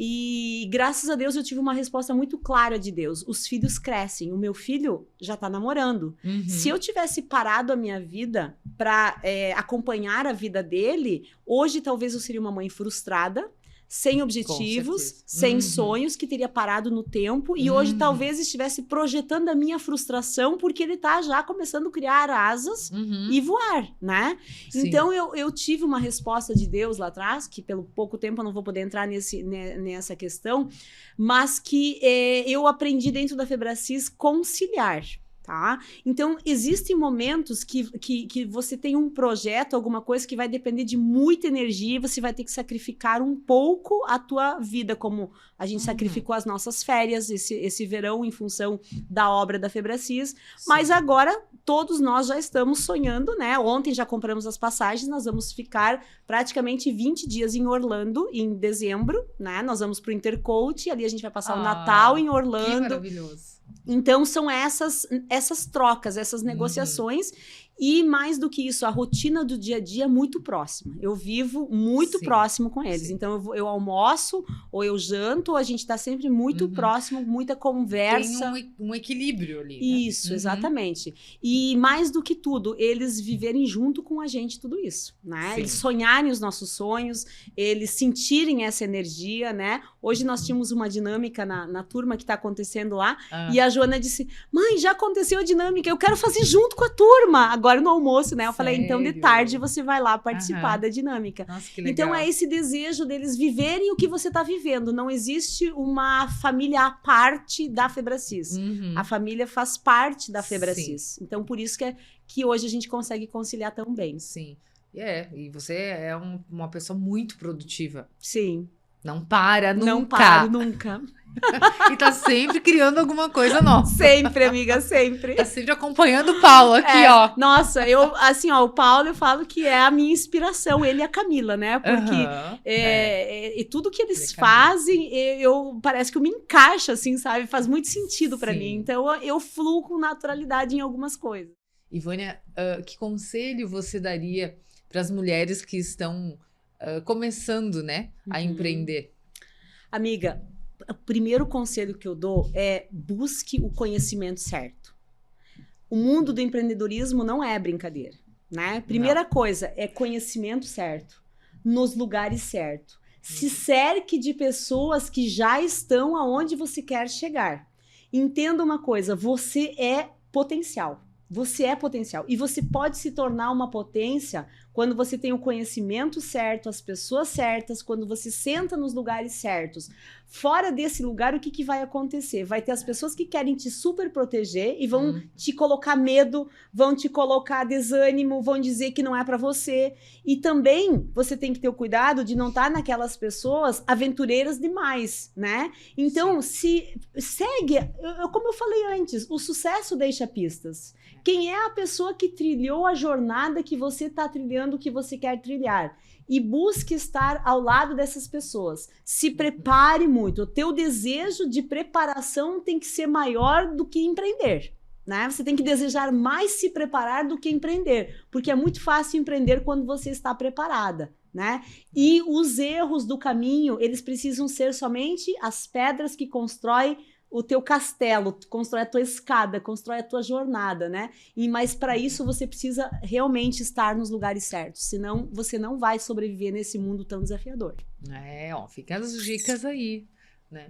F: E graças a Deus eu tive uma resposta muito clara de Deus. Os filhos crescem. O meu filho já tá namorando. Se eu tivesse parado a minha vida para acompanhar a vida dele, hoje talvez eu seria uma mãe frustrada, sem objetivos, sem sonhos, que teria parado no tempo. E hoje talvez estivesse projetando a minha frustração, porque ele tá já começando a criar asas e voar, né? Sim. Então eu tive uma resposta de Deus lá atrás, que pelo pouco tempo eu não vou poder entrar nessa questão, mas que eu aprendi dentro da Febracis conciliar. Tá? Então, existem momentos que você tem um projeto, alguma coisa que vai depender de muita energia, você vai ter que sacrificar um pouco a tua vida, como a gente sacrificou as nossas férias esse verão em função da obra da Febracis. Mas agora, todos nós já estamos sonhando, né? Ontem já compramos as passagens, nós vamos ficar praticamente 20 dias em Orlando, em dezembro, né? Nós vamos pro Intercoach, ali a gente vai passar o Natal em Orlando.
D: Que maravilhoso.
F: Então, são essas trocas, essas negociações. E, mais do que isso, a rotina do dia a dia é muito próxima. Eu vivo muito próximo com eles. Então, eu almoço, ou eu janto, ou a gente está sempre muito próximo, muita conversa.
D: Tem um equilíbrio ali, né?
F: Isso, exatamente. E, mais do que tudo, eles viverem junto com a gente tudo isso, né? Eles sonharem os nossos sonhos, eles sentirem essa energia, né? Hoje nós tínhamos uma dinâmica na turma que está acontecendo lá, e a Joana disse, mãe, já aconteceu a dinâmica, eu quero fazer junto com a turma, agora no almoço, né? Eu falei, então de tarde você vai lá participar da dinâmica.
D: Nossa, que legal.
F: Então é esse desejo deles viverem o que você está vivendo. Não existe uma família à parte da Febracis. A família faz parte da Febracis. Então por isso que hoje a gente consegue conciliar tão bem.
D: Sim. E você é uma pessoa muito produtiva.
F: Sim.
D: Não para nunca.
F: Não para nunca.
D: E tá sempre criando alguma coisa nova.
F: Sempre, amiga, sempre.
D: Tá sempre acompanhando o Paulo aqui, ó.
F: Nossa, o Paulo, eu falo que é a minha inspiração, ele e a Camila, né? Porque e tudo que eles fazem, parece que eu me encaixo, assim, sabe? Faz muito sentido pra mim. Então, eu fluo com naturalidade em algumas coisas.
D: E, Vânia, que conselho você daria para as mulheres que estão começando, né, a empreender?
F: Amiga, o primeiro conselho que eu dou é busque o conhecimento certo. O mundo do empreendedorismo não é brincadeira, né? Primeira coisa é conhecimento certo, nos lugares certos. Se cerque de pessoas que já estão aonde você quer chegar. Entenda uma coisa, você é potencial. Você é potencial. E você pode se tornar uma potência quando você tem o conhecimento certo, as pessoas certas, quando você senta nos lugares certos. Fora desse lugar, o que vai acontecer? Vai ter as pessoas que querem te super proteger e vão te colocar medo, vão te colocar desânimo, vão dizer que não é pra você. E também você tem que ter o cuidado de não estar naquelas pessoas aventureiras demais, né? Então, se segue, como eu falei antes, o sucesso deixa pistas. Quem é a pessoa que trilhou a jornada que você está trilhando, que você quer trilhar? e busque estar ao lado dessas pessoas. Se prepare muito. O teu desejo de preparação tem que ser maior do que empreender. Né? Você tem que desejar mais se preparar do que empreender, porque é muito fácil empreender quando você está preparada, né? E os erros do caminho, eles precisam ser somente as pedras que constroem o teu castelo, constrói a tua escada, constrói a tua jornada, né? Mas para isso você precisa realmente estar nos lugares certos, senão você não vai sobreviver nesse mundo tão desafiador.
D: Fica as dicas aí, né?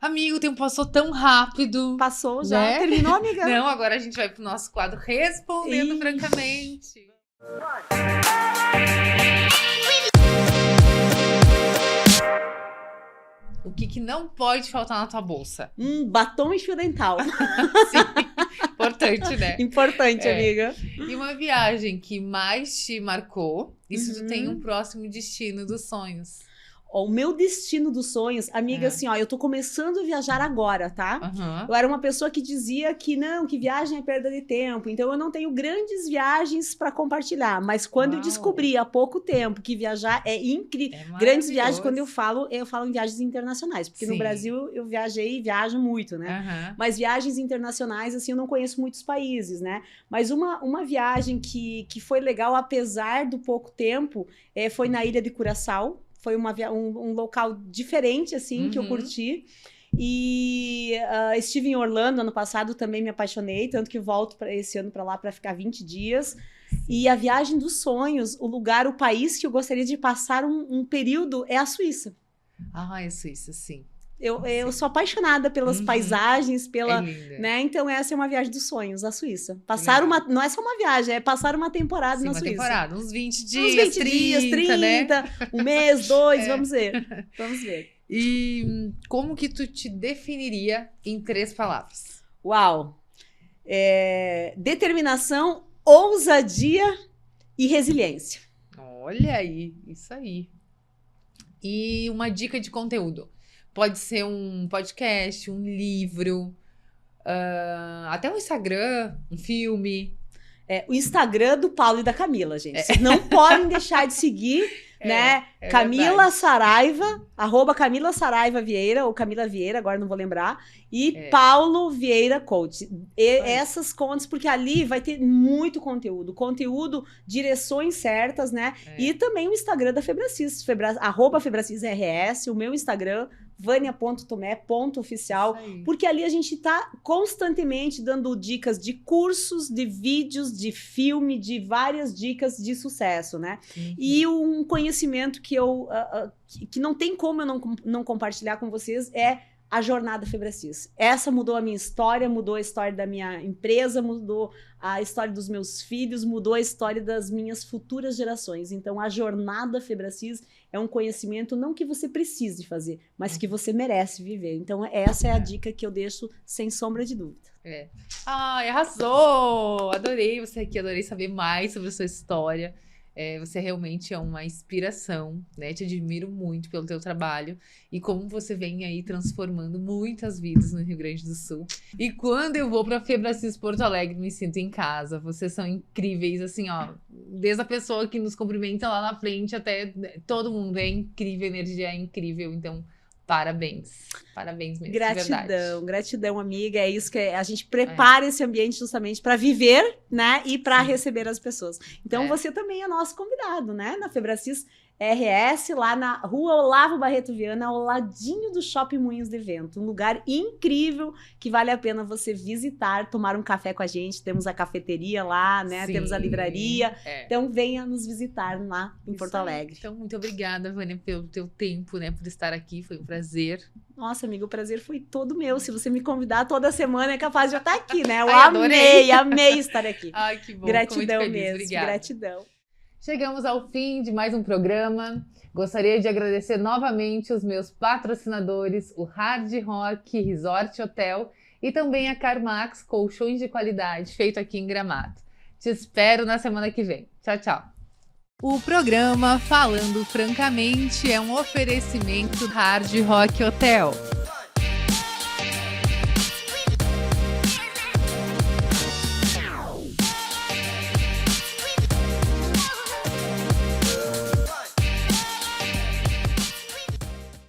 D: Amigo, o tempo passou tão rápido.
F: Passou já,
D: né?
F: Terminou, amiga?
D: Não, agora a gente vai pro nosso quadro Respondendo Francamente. O que não pode faltar na tua bolsa?
F: Batom e fio dental.
D: Sim, importante, né?
F: Importante, amiga.
D: E uma viagem que mais te marcou, e se tu tem um próximo destino dos sonhos?
F: O meu destino dos sonhos, amiga, assim, eu tô começando a viajar agora, tá? Eu era uma pessoa que dizia que não, que viagem é perda de tempo, então eu não tenho grandes viagens para compartilhar, mas quando eu descobri há pouco tempo que viajar é incrível, grandes viagens, quando eu falo em viagens internacionais, porque no Brasil eu viajei e viajo muito, né? Mas viagens internacionais, assim, eu não conheço muitos países, né? Mas uma viagem que foi legal, apesar do pouco tempo, foi na ilha de Curaçao. Foi um local diferente, assim, que eu curti. E estive em Orlando ano passado, também me apaixonei, tanto que volto esse ano para lá para ficar 20 dias. E a viagem dos sonhos, o país que eu gostaria de passar um período é a Suíça.
D: É Suíça, sim.
F: Eu sou apaixonada pelas paisagens, né? Então essa é uma viagem dos sonhos, a Suíça. Não é só uma viagem, é passar uma temporada na Suíça.
D: Temporada, uns 20 dias, 30, né?
F: Um mês, 2, vamos ver. Vamos ver.
D: E como que tu te definiria em 3 palavras?
F: Uau! Determinação, ousadia e resiliência.
D: Olha aí, isso aí. E uma dica de conteúdo. Pode ser um podcast, um livro, até um Instagram, um filme.
F: O Instagram do Paulo e da Camila, gente. Vocês não podem deixar de seguir, né? Camila Saraiva, @Camila Saraiva Vieira, ou Camila Vieira, agora não vou lembrar. E Paulo Vieira Coach. Essas contas, porque ali vai ter muito conteúdo, direções certas, né? E também o Instagram da Febracis, @FebracisRS, o meu Instagram, vania.tomé.oficial, porque ali a gente tá constantemente dando dicas de cursos, de vídeos, de filme, de várias dicas de sucesso, né? E um conhecimento que que não tem como eu não compartilhar com vocês é a jornada Febracis. Essa mudou a minha história, mudou a história da minha empresa, mudou a história dos meus filhos, mudou a história das minhas futuras gerações. Então, a jornada Febracis é um conhecimento não que você precise fazer, mas que você merece viver. Então, essa é a dica que eu deixo sem sombra de dúvida.
D: Arrasou! Adorei você aqui, adorei saber mais sobre a sua história. Você realmente é uma inspiração, né? Te admiro muito pelo teu trabalho e como você vem aí transformando muitas vidas no Rio Grande do Sul. E quando eu vou pra Febracis Porto Alegre, me sinto em casa. Vocês são incríveis, assim, desde a pessoa que nos cumprimenta lá na frente até todo mundo. É incrível, a energia é incrível, então... Parabéns mesmo.
F: Gratidão, amiga. É isso que a gente prepara esse ambiente justamente para viver, né? E para receber as pessoas. Então você também é nosso convidado, né? Na Febracis RS, lá na Rua Olavo Barreto Viana, ao ladinho do Shopping Moinhos de Vento. Um lugar incrível que vale a pena você visitar, tomar um café com a gente. Temos a cafeteria lá, né? Temos a livraria. Então venha nos visitar lá em Porto Alegre.
D: Então, muito obrigada, Vânia, pelo teu tempo, né? Por estar aqui. Foi um prazer.
F: Nossa, amiga, o prazer foi todo meu. Se você me convidar toda semana, é capaz de eu estar aqui, né? Eu amei estar aqui.
D: Ai, que bom.
F: Gratidão
D: muito
F: mesmo.
D: Obrigada.
F: Gratidão.
D: Chegamos ao fim de mais um programa. Gostaria de agradecer novamente os meus patrocinadores, o Hard Rock Resort Hotel e também a CarMax Colchões de Qualidade, feito aqui em Gramado. Te espero na semana que vem. Tchau, tchau. O programa Falando Francamente é um oferecimento Hard Rock Hotel.